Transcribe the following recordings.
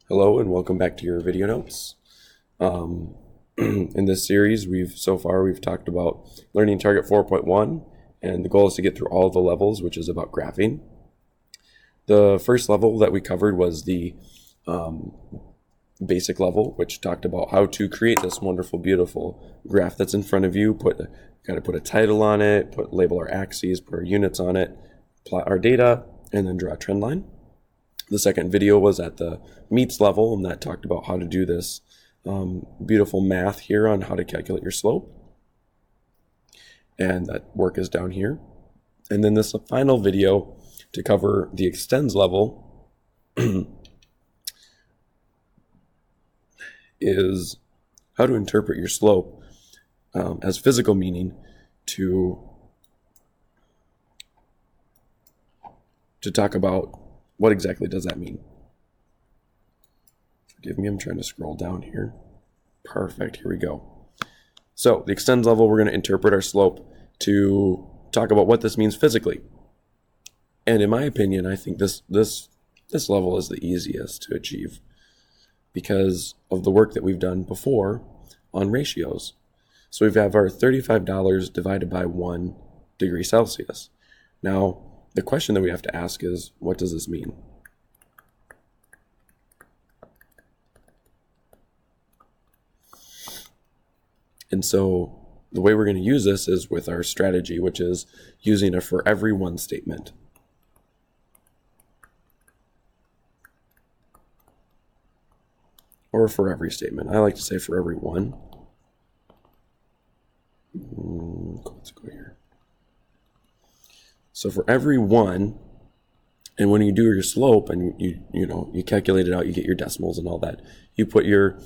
Hello and welcome back to your video notes. In this series, we've talked about learning target 4.1, and the goal is to get through all the levels, which is about graphing. The first level that we covered was the basic level, which talked about how to create this wonderful, beautiful graph that's in front of you. Got to put a title on it, label our axes, put our units on it, plot our data, and then draw a trend line. The second video was at the meets level, and that talked about how to do this beautiful math here on how to calculate your slope. And that work is down here. And then this final video to cover the extends level is how to interpret your slope as physical meaning to talk about what exactly does that mean. Forgive me, I'm trying to scroll down here. Perfect, here we go. So the extends level, we're going to interpret our slope to talk about what this means physically. And in my opinion, I think this level is the easiest to achieve because of the work that we've done before on ratios. So we have our $35 divided by 1 degree Celsius. Now, the question that we have to ask is, what does this mean? And so the way we're going to use this is with our strategy, which is using a for every one statement. Or for every statement. I like to say for every one. Let's go here. So for every one, and when you do your slope and you calculate it out, you get your decimals and all that. You put your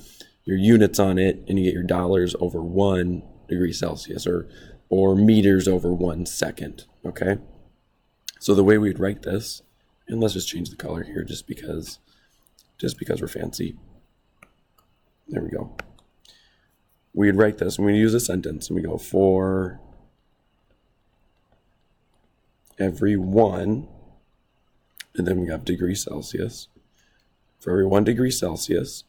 units on it and you get your dollars over 1 degree Celsius or meters over 1 second. Okay. So the way we'd write this, and let's just change the color here just because we're fancy. There we go. We'd write this and we use a sentence and we go for every 1, and then we have degree Celsius. For every 1 degree Celsius,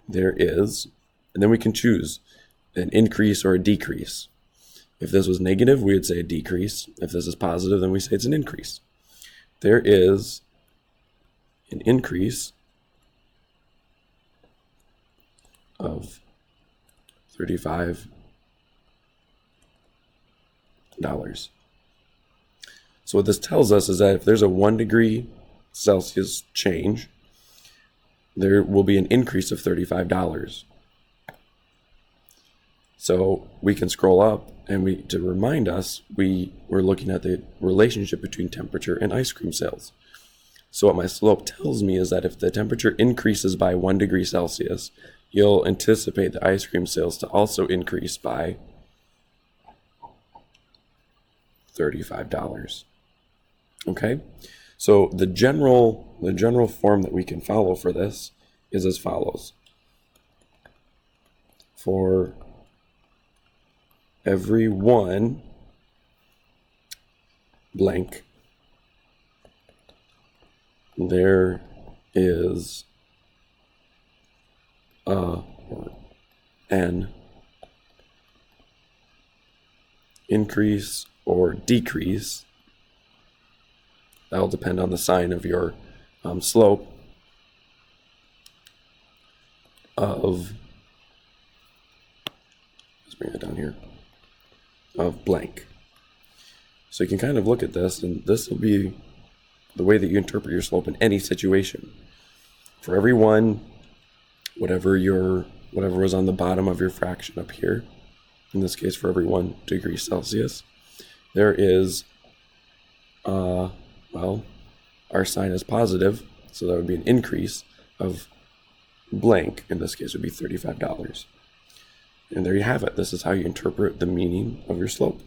there is, and then we can choose an increase or a decrease. If this was negative, we would say a decrease. If this is positive, then we say it's an increase. There is an increase of $35. So what this tells us is that if there's a 1 degree Celsius change, there will be an increase of $35. So we can scroll up, and to remind us, we're looking at the relationship between temperature and ice cream sales. So what my slope tells me is that if the temperature increases by 1 degree Celsius, you'll anticipate the ice cream sales to also increase by $35. Okay, so the general form that we can follow for this is as follows. For every 1 blank, there is an increase or decrease. That'll depend on the sign of your slope of, let's bring it down here, of blank. So you can kind of look at this, and this will be the way that you interpret your slope in any situation. For every 1, whatever was on the bottom of your fraction up here, in this case for every 1 degree Celsius, there is, our sign is positive, so that would be an increase of blank. In this case, would be $35. And there you have it. This is how you interpret the meaning of your slope.